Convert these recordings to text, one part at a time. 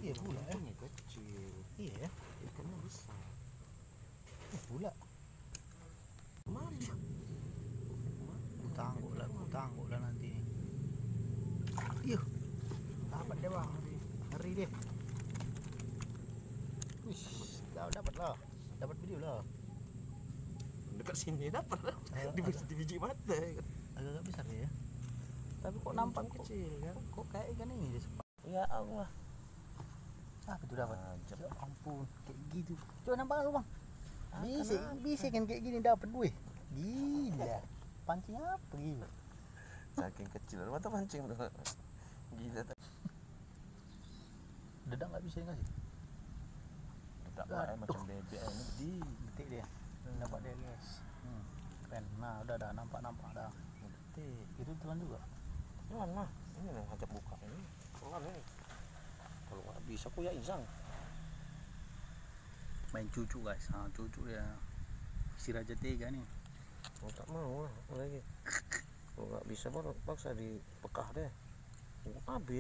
Iya pula ya. Ikannya kecil. Iya ya. Ikannya besar. Pula. Kemari. Kutangguk lah nanti. Iya. Dapat deh bang. Ngeri deh. Wih, dapat lah. Dapat video lah. Dekat sini dapat lah. Di biji mata. Agak besar ya. Tapi kok nampak kecil kan? Kok kayak ikan ini deh. Ya Allah. Apa tuh dapat? Ya ampun, kayak gitu. Coba nampak lu bang. Bisa kan kayak gini dapat gue. Gila. Pancing apa gitu? Saking kecil, mata pancing tuh. Gila. Dedak nggak bisa ngasih. Dedak kayak macam bebek ini gede. Detik dia. Dapat dia guys. Keren. Nah udah nampak dah. Detik. Itu telan juga. Telan mah. Ini nih ngajak buka ini. Telan ini. Kalau nggak bisa aku ya insang. Main cucu guys. Cucu ya. Si Raja Tega nih. Oh, tak mau lah lagi. Kalau nggak bisa baru paksa dipekah deh.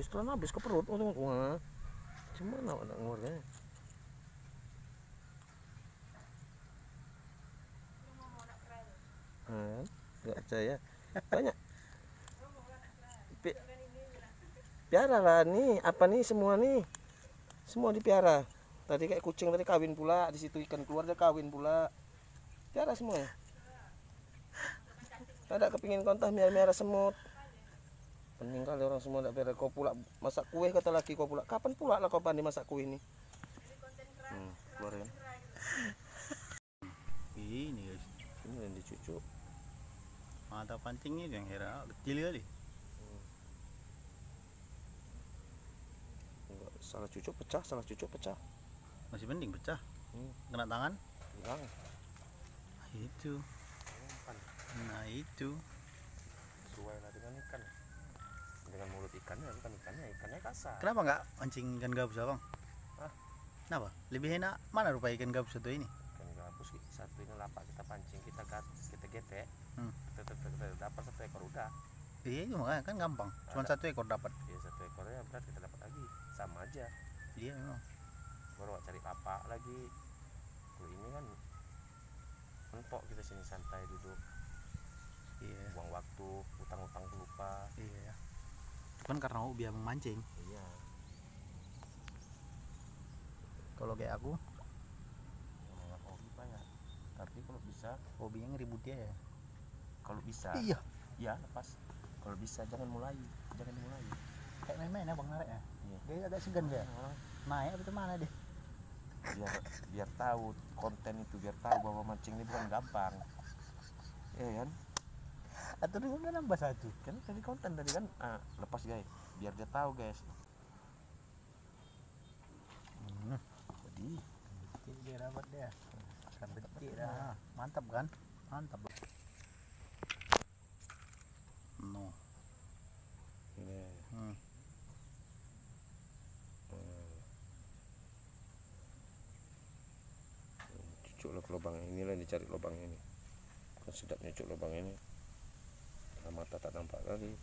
Telan habis ke perut. Wah. Gimana nak ngurnya? Nggak percaya. Banyak. Piara lah nih, apa nih semua nih? Semua dipiara. Tadi kayak kucing tadi kawin pula, di situ ikan keluar dia kawin pula. Piara semua ya. Ada kepingin kontah merah semut. Pening kali orang semua tidak piara. Kau pula masak kue kata laki kau pula. Kapan pula lah kau pandai masak kue ini? Keluarin. Ini guys. Ini yang dicucuk. Mata pancingnya yang hera kecil kali. Salah cucuk pecah. Masih mending pecah. Kena tangan? Hilang. Itu. Nah itu. Sesuai lah dengan ikan. Dengan mulut ikannya bukan ikannya kasar. Kenapa nggak mancing ikan gabus bang? Hah? Kenapa? Lebih enak mana rupa ikan gabus satu ini? Ikan gabus satu ini lapak kita pancing kita getek. Kita dapat satu ekor udah. Iya itu makanya kan gampang. Cuma satu ekor dapat. Iya satu ekornya berat kita dapat lagi sama aja. Iya memang. Baru cari lapak lagi. Kalau ini kan mentok kita sini santai duduk. Iya. Buang waktu, utang lupa. Iya. Cuman karena hobi abang mancing. Iya. Kalau kayak aku, hobi banyak. Tapi kalau bisa, hobinya ngeribut dia ya. Kalau bisa. Iya, lepas. Kalau bisa jangan dimulai. Kayak main-main ya bang narik ya. Iya. Dia agak segan dia. Naik apa mana deh? Biar tahu konten itu, biar tahu bahwa mancing ini bukan gampang. Iya kan? Atau dia udah nambah satu. Kan tadi konten tadi kan lepas guys. Biar dia tahu guys. Jadi dia dapat dia. Kan betik dah. Mantap kan? Mantap. No. ini. Cucuk lah ke lubang ini lah, dicari lubang ini. Kan sedap nyucuk lubang ini. Karena mata tak nampak kali.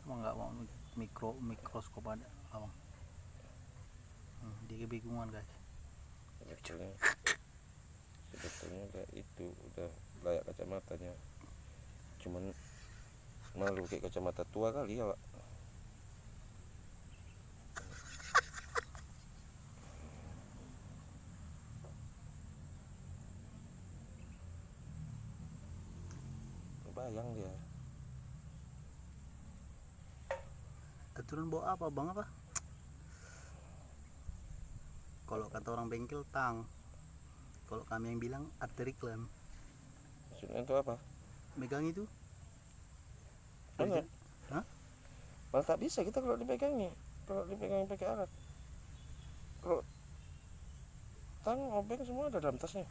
Emang nggak mau mikroskop ada abang. Dia kebingungan guys. Kecilnya sebetulnya udah itu udah layak kacamatanya, cuman malu kayak kacamata tua kali ya Pak. Bayang dia. Aturan bawa apa bang apa? Kalau kata orang bengkel tang. Kalau kami yang bilang arteri clamp. Maksudnya itu apa? Megang itu? Mana? Hah? Malah tak bisa kita kalau dipegangnya. Kalau dipegang pakai alat. Kalau tang obeng semua ada dalam tasnya.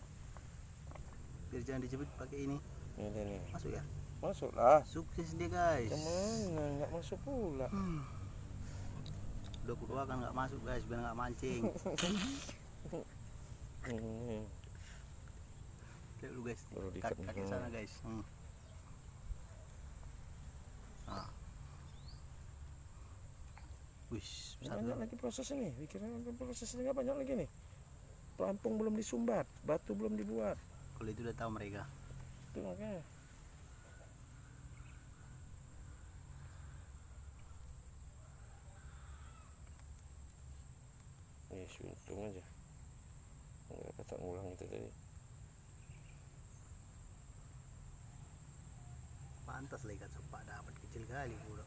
Biar jangan dijepit pakai ini. Ini. Masuk ya? Masuk lah. Sukses dia guys. Kemana? Nggak masuk pula. Udah kedua kan nggak masuk guys, biar nggak mancing. Lihat lu guys, kaki sana guys. Wis Banyak lagi prosesnya nih, pikiran prosesnya nggak banyak lagi nih. Pelampung belum disumbat, batu belum dibuat. Kalau itu udah tahu mereka. Itu makanya. Untung aja. Nggak kata ngulang itu tadi. Pantas lah ikan sepak dapat kecil kali bro.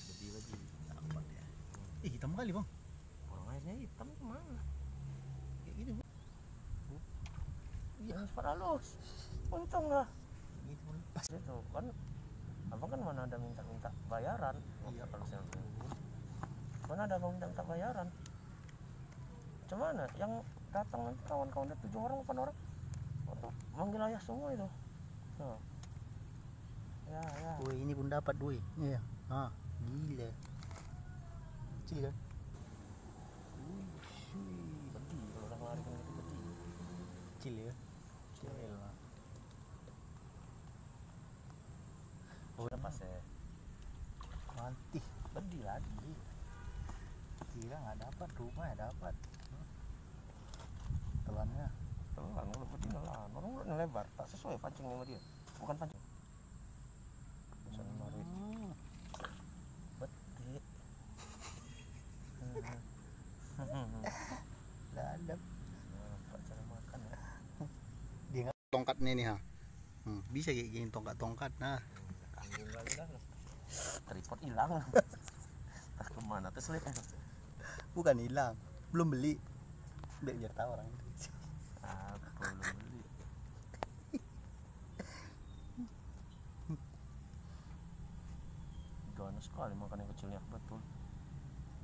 Lebih lagi dapat ya. Hitam kali bang. Orang airnya hitam kemana? Kayak gitu. Iya, cepat halus. Untung lah. Gitu pas. Itu kan, abang kan mana ada minta bayaran. Iya. Kalau saya mana ada abang minta bayaran. Cuman yang datang nanti kawan-kawan dia 7 orang 8 orang untuk manggil ayah semua itu. Tuh. Ya. Woi ini pun dapat woi. Iya. Gila. Kecil kan? Pedih kalau udah lari kan gitu pedih. Kecil ya. Kecil lah. Oh udah pas ya. Mantih. Pedih lagi. Kira nggak dapat, rumah ya dapat. Telannya. Telan kalau pedih telan. Orang udah lebar tak sesuai pancing sama dia. Bukan pancing. Bisa narik. Betik. Dadap. Nampak cara makan ya. Dia nggak tongkatnya nih ha. Bisa kayak gini tongkat-tongkat. Nah. Tanggung lagi dah. Tripod hilang. Entah kemana tuh selip. Bukan hilang, belum beli. Biar tahu orang itu. Aku belum beli. Ganas sekali makan yang kecilnya betul.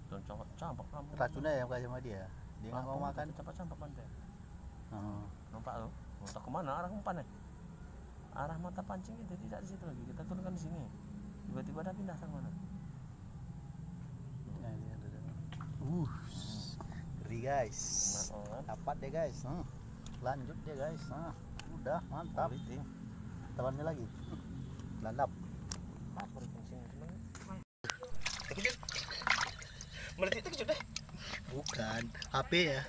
Dan campak kamu. Racunnya yang kasih sama dia. Dia nggak mau makan. Campak pantai. Nampak lo? Entah kemana arah umpannya. Arah mata pancing itu tidak di situ lagi. Kita turunkan di sini. Tiba-tiba ada pindah ke mana? Ngeri guys. Nah, Dapat deh guys. Lanjut deh guys. Udah mantap. Telannya lagi. Landap. Apa di sini cuman? Kejut. Meletik itu kejut deh. Bukan. HP ya.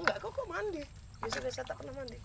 Enggak, kok mandi. Biasa tak pernah mandi.